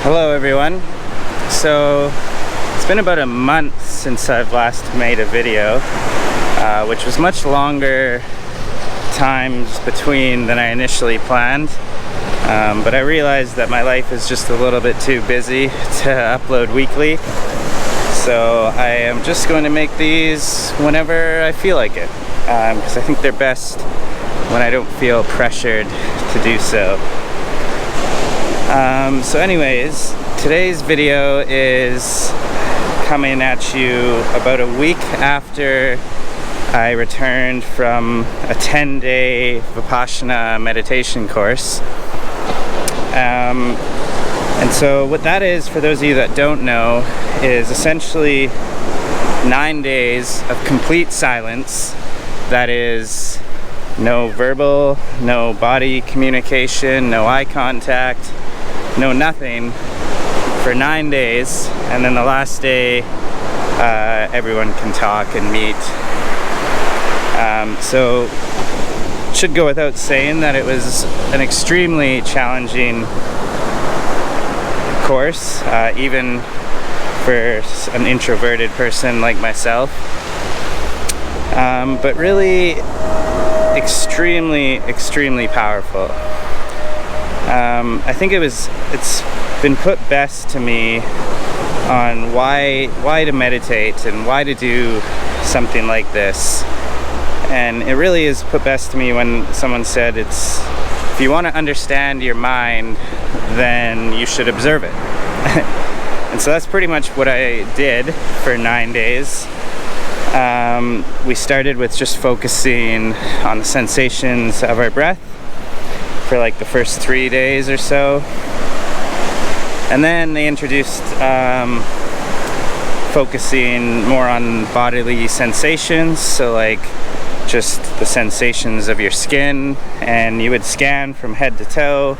Hello everyone. So it's been about a month since I've last made a video, which was much longer times between than I initially planned, but I realized that my life is just a little bit too busy to upload weekly, so I am just going to make these whenever I feel like it, because I think they're best when I don't feel pressured to do so. So anyways, today's video is coming at you about a week after I returned from a 10-day Vipassana meditation course. And so what that is, for those of you that don't know, is essentially 9 days of complete silence. That is no verbal, no body communication, no eye contact, no nothing for 9 days, and then the last day everyone can talk and meet. So it should go without saying that it was an extremely challenging course, even for an introverted person like myself, but really extremely powerful. I think it's been put best to me on why to meditate and why to do something like this. And it really is put best to me when someone said, if you want to understand your mind, then you should observe it. And so that's pretty much what I did for 9 days. We started with just focusing on the sensations of our breath for like the first 3 days or so, and then they introduced focusing more on bodily sensations, so like just the sensations of your skin, and you would scan from head to toe,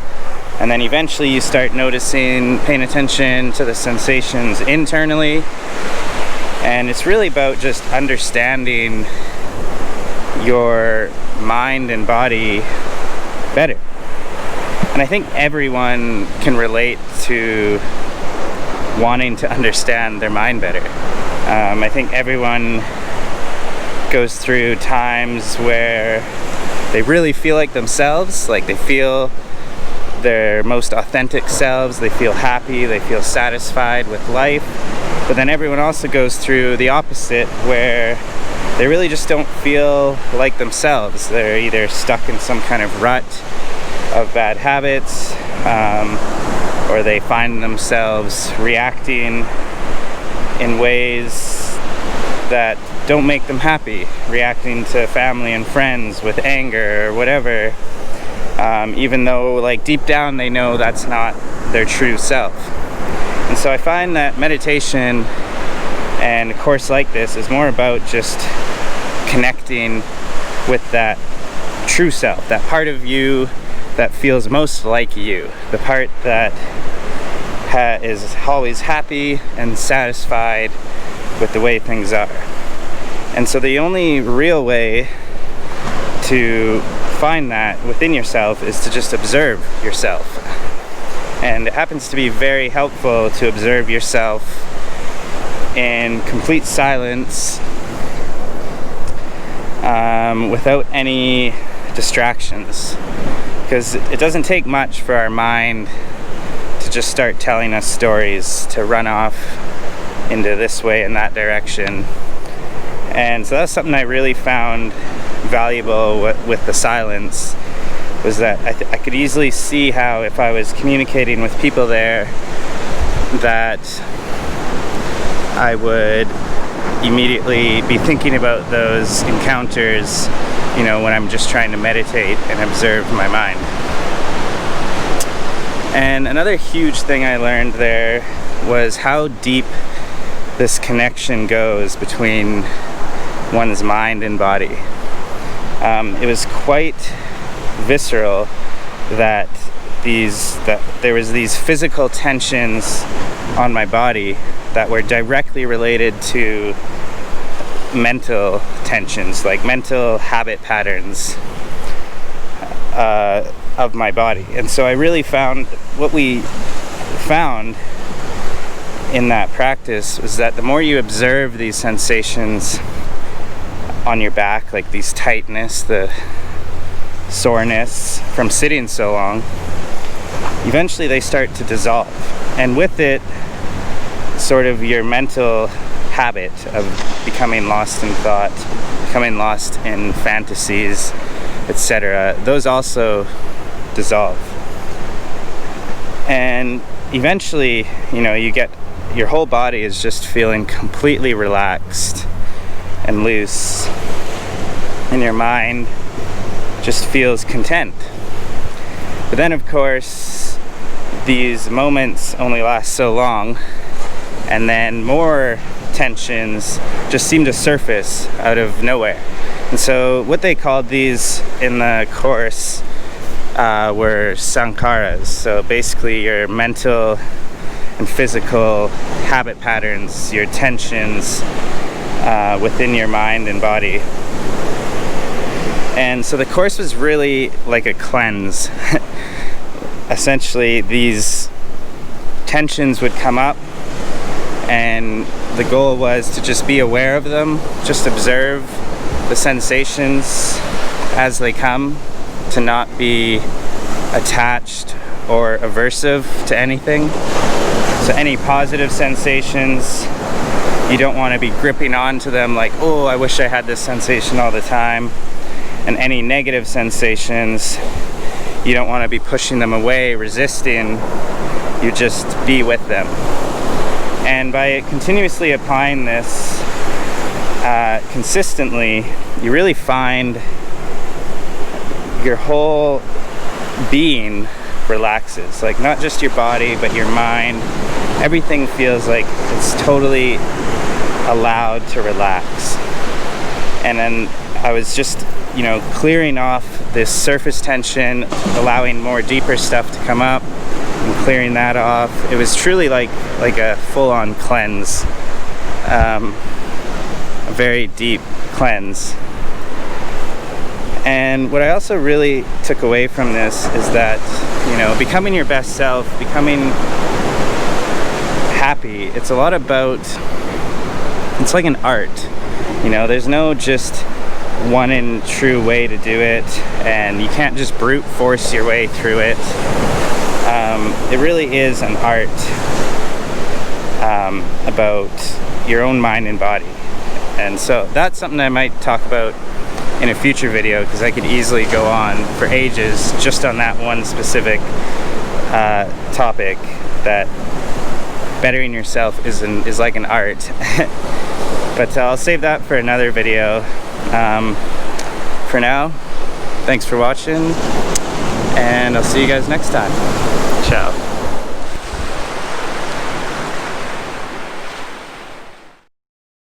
and then eventually you start noticing, paying attention to the sensations internally. And it's really about just understanding your mind and body better. And I think everyone can relate to wanting to understand their mind better. I think everyone goes through times where they really feel like themselves, like they feel their most authentic selves, they feel happy, they feel satisfied with life. But then everyone also goes through the opposite, where they really just don't feel like themselves. They're either stuck in some kind of rut of bad habits, or they find themselves reacting in ways that don't make them happy, reacting to family and friends with anger or whatever, even though like deep down they know that's not their true self. And so I find that meditation and a course like this is more about just connecting with that true self, that part of you that feels most like you, the part that is always happy and satisfied with the way things are. And so the only real way to find that within yourself is to just observe yourself. And it happens to be very helpful to observe yourself in complete silence, without any distractions. Because it doesn't take much for our mind to just start telling us stories, to run off into this way and that direction. And so that's something I really found valuable with the silence, was that I could easily see how if I was communicating with people there, that I would immediately be thinking about those encounters, when I'm just trying to meditate and observe my mind. And another huge thing I learned there was how deep this connection goes between one's mind and body. It was quite visceral that there was these physical tensions on my body that were directly related to mental tensions, like mental habit patterns of my body. And so I really found what we found in that practice was that the more you observe these sensations on your back, like these tightness, the soreness from sitting so long, eventually they start to dissolve. And with it, sort of your mental habit of becoming lost in thought, becoming lost in fantasies, etc., those also dissolve. And eventually, you get, your whole body is just feeling completely relaxed and loose, and your mind just feels content. But then, of course, these moments only last so long, and then more tensions just seem to surface out of nowhere. And so what they called these in the course were sankharas. So basically your mental and physical habit patterns, your tensions within your mind and body. And so the course was really like a cleanse. Essentially, these tensions would come up, and the goal was to just be aware of them, just observe the sensations as they come, to not be attached or aversive to anything. So any positive sensations, you don't want to be gripping onto them like, oh, I wish I had this sensation all the time. And any negative sensations, you don't want to be pushing them away, resisting. You just be with them. And by continuously applying this consistently, you really find your whole being relaxes. Like, not just your body, but your mind. Everything feels like it's totally allowed to relax. And then I was just, clearing off this surface tension, allowing more deeper stuff to come up, and clearing that off. It was truly like a full-on cleanse, a very deep cleanse. And what I also really took away from this is that, becoming your best self, becoming happy, it's a lot about, it's like an art. There's no just one and true way to do it, and you can't just brute force your way through it. It really is an art about your own mind and body. And so that's something I might talk about in a future video, because I could easily go on for ages just on that one specific topic, that bettering yourself is like an art. But I'll save that for another video. For now, thanks for watching, and I'll see you guys next time. Ciao.